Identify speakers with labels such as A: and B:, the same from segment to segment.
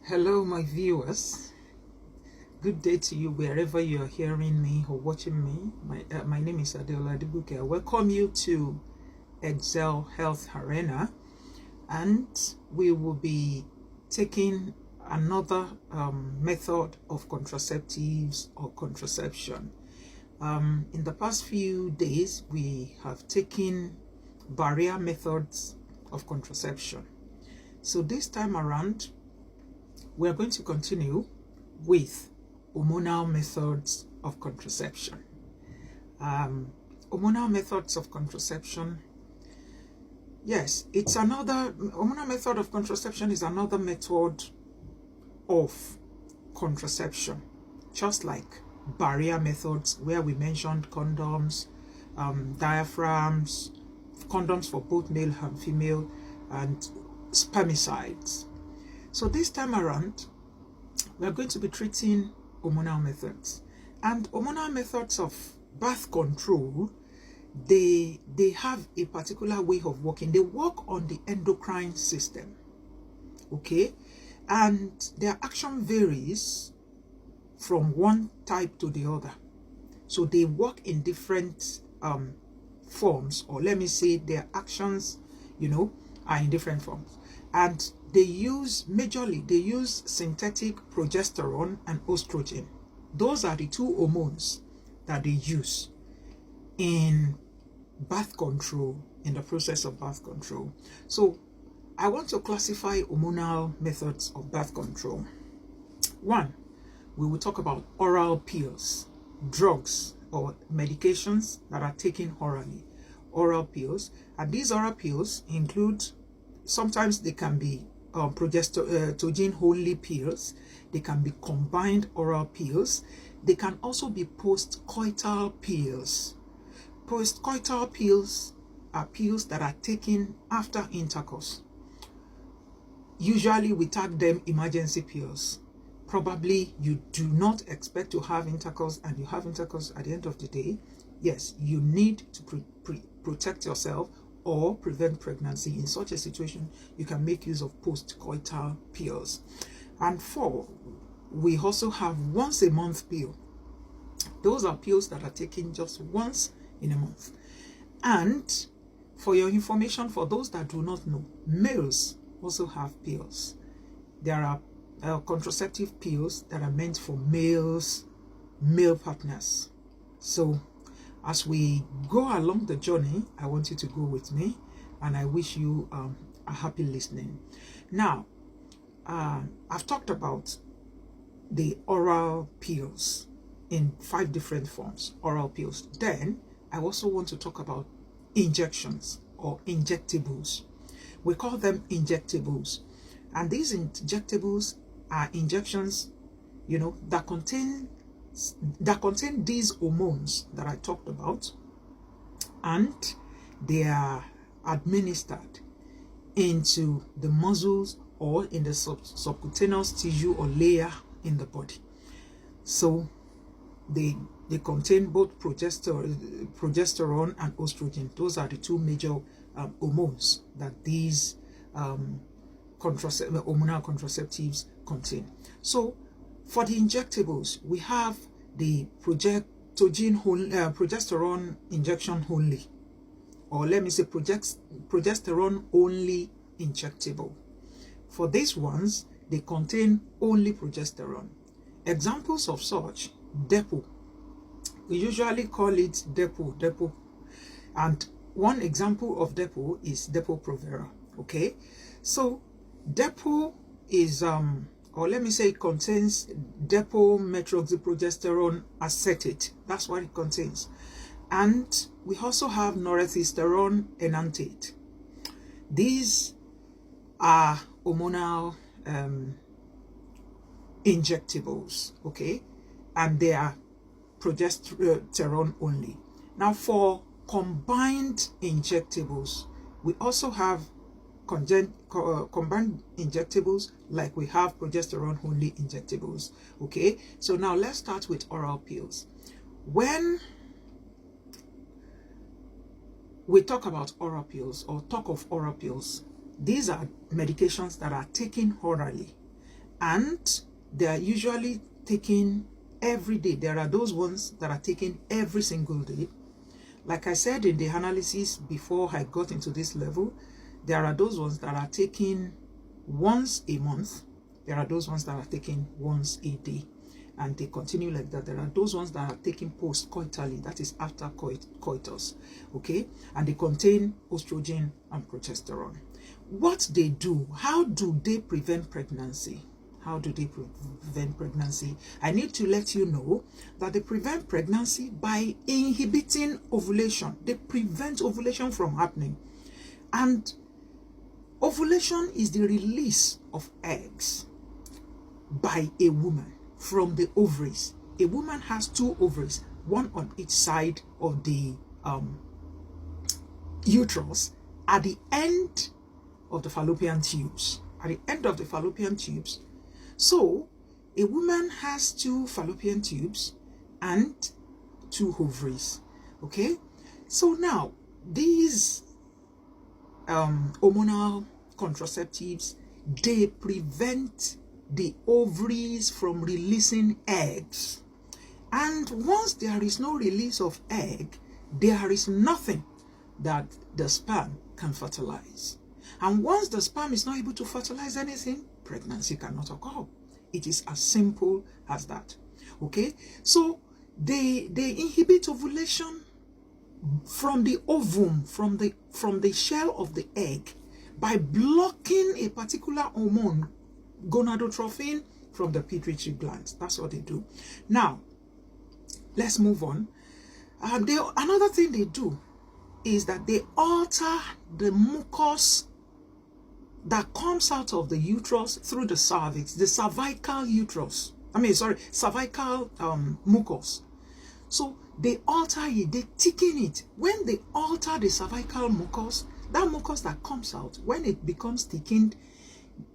A: Hello, my viewers. Good day to you wherever you are hearing me or watching me. My name is Adeola Dibuke. I welcome you to Excel Health Arena, and we will be taking another method of contraceptives or contraception. In the past few days, we have taken barrier methods of contraception. So this time around, we are going to continue with hormonal methods of contraception. Hormonal methods of contraception, yes, hormonal method of contraception is another method of contraception, just like barrier methods where we mentioned condoms, diaphragms, condoms for both male and female, and spermicides. So this time around, we are going to be treating hormonal methods. And hormonal methods of birth control, they have a particular way of working. They work on the endocrine system, okay? And their action varies from one type to the other. So they work in different forms, or let me say their actions, are in different forms. And they use synthetic progesterone and estrogen. Those are the two hormones that they use in birth control, in the process of birth control. So I want to classify hormonal methods of birth control. One, we will talk about oral pills, drugs or medications that are taken orally. Oral pills, and these oral pills include, sometimes they can be progesterone only pills, they can be combined oral pills, they can also be post-coital pills. Post-coital pills are pills that are taken after intercourse. Usually we tag them emergency pills. Probably you do not expect to have intercourse and you have intercourse at the end of the day. Yes, you need to protect yourself or prevent pregnancy. In such a situation, you can make use of post-coital pills. And four, we also have once a month pill. Those are pills that are taken just once in a month. And for your information, for those that do not know, males also have pills. There are contraceptive pills that are meant for male partners. So as we go along the journey, I want you to go with me, and I wish you a happy listening. Now, I've talked about the oral pills in 5 different forms, oral pills. Then I also want to talk about injections or injectables. We call them injectables, and these injectables are injections, that contain these hormones that I talked about, and they are administered into the muscles or in the subcutaneous tissue or layer in the body. So they contain both progesterone and estrogen. Those are the two major hormones that these hormonal contraceptives contain. So for the injectables, we have the progesterone injection only, or let me say progesterone only injectable. For these ones, they contain only progesterone. Examples of such: Depo. We usually call it Depo. And one example of Depo is Depo-Provera. Okay, so Depo is or let me say it contains depo-metroxyprogesterone acetate. That's what it contains. And we also have norethistérone enanthate. These are hormonal injectables, okay? And they are progesterone only. Now for combined injectables, we also have combined injectables, like we have progesterone only injectables. Okay, so now let's start with oral pills. When we talk about oral pills or talk of oral pills, these are medications that are taken orally, and they are usually taken every day. There are those ones that are taken every single day. Like I said in the analysis before I got into this level, there are those ones that are taken once a month. There are those ones that are taken once a day, and they continue like that. There are those ones that are taken post-coitally, that is after coitus, okay? And they contain estrogen and progesterone. What they do, how do they prevent pregnancy? How do they prevent pregnancy? I need to let you know that they prevent pregnancy by inhibiting ovulation. They prevent ovulation from happening. And ovulation is the release of eggs by a woman from the ovaries. A woman has 2 ovaries, one on each side of the uterus, at the end of the fallopian tubes. At the end of the fallopian tubes. So a woman has 2 fallopian tubes and 2 ovaries. Okay, so now these hormonal contraceptives, they prevent the ovaries from releasing eggs, and once there is no release of egg, there is nothing that the sperm can fertilize. And once the sperm is not able to fertilize anything, pregnancy cannot occur. It is as simple as that. Okay, so they inhibit ovulation from the ovum, from the shell of the egg, by blocking a particular hormone, gonadotrophin, from the pituitary glands. That's what they do. Now, let's move on. Another thing they do is that they alter the mucus that comes out of the uterus through the cervix, the cervical mucus. So they alter it, they thicken it. When they alter the cervical mucus, that mucus that comes out, when it becomes thickened,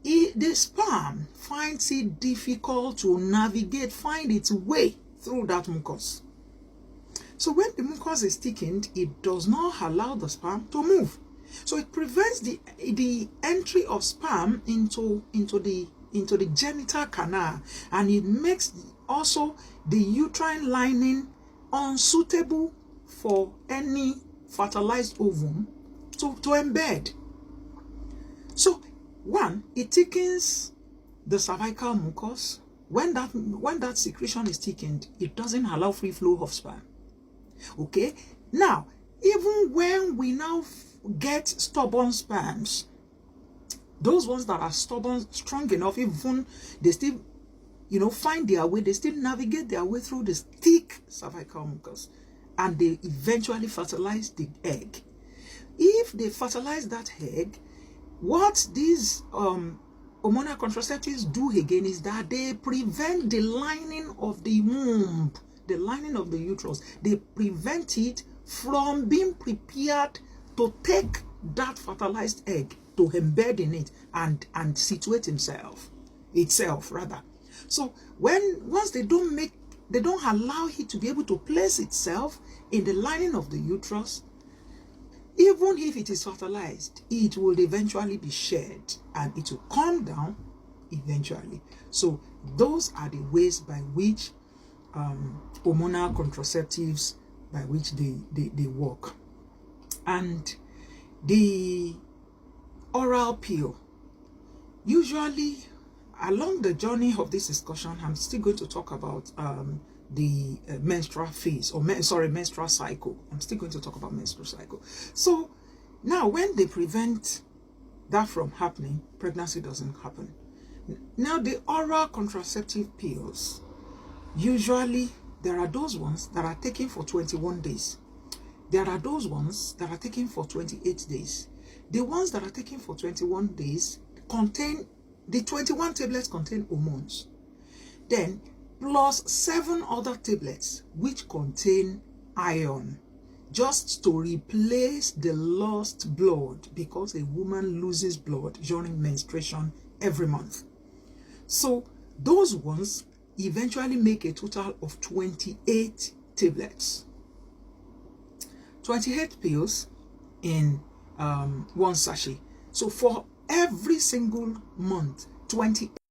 A: the sperm finds it difficult to navigate, find its way through that mucus. So when the mucus is thickened, it does not allow the sperm to move. So it prevents the entry of sperm into the genital canal, and it makes also the uterine lining unsuitable for any fertilized ovum to embed. So one, it thickens the cervical mucus. When that secretion is thickened, it doesn't allow free flow of sperm. Okay, now even when we now get stubborn sperms, those ones that are stubborn, strong enough, even they still find their way, they still navigate their way through this thick cervical mucus, and they eventually fertilize the egg. If they fertilize that egg, what these hormonal contraceptives do again is that they prevent the lining of the womb, the lining of the uterus. They prevent it from being prepared to take that fertilized egg, to embed in it and situate itself. So once they don't allow it to be able to place itself in the lining of the uterus, even if it is fertilized, it will eventually be shed and it will come down eventually. So those are the ways by which hormonal contraceptives, by which they work. And the oral pill, usually along the journey of this discussion, I'm still going to talk about the menstrual phase, or menstrual cycle. I'm still going to talk about menstrual cycle. So now when they prevent that from happening, pregnancy doesn't happen. Now the oral contraceptive pills, usually there are those ones that are taken for 21 days. There are those ones that are taken for 28 days. The ones that are taken for 21 days the 21 tablets contain hormones. Then plus 7 other tablets which contain iron, just to replace the lost blood, because a woman loses blood during menstruation every month. So those ones eventually make a total of 28 tablets. 28 pills in one sachet. So for every single month, 28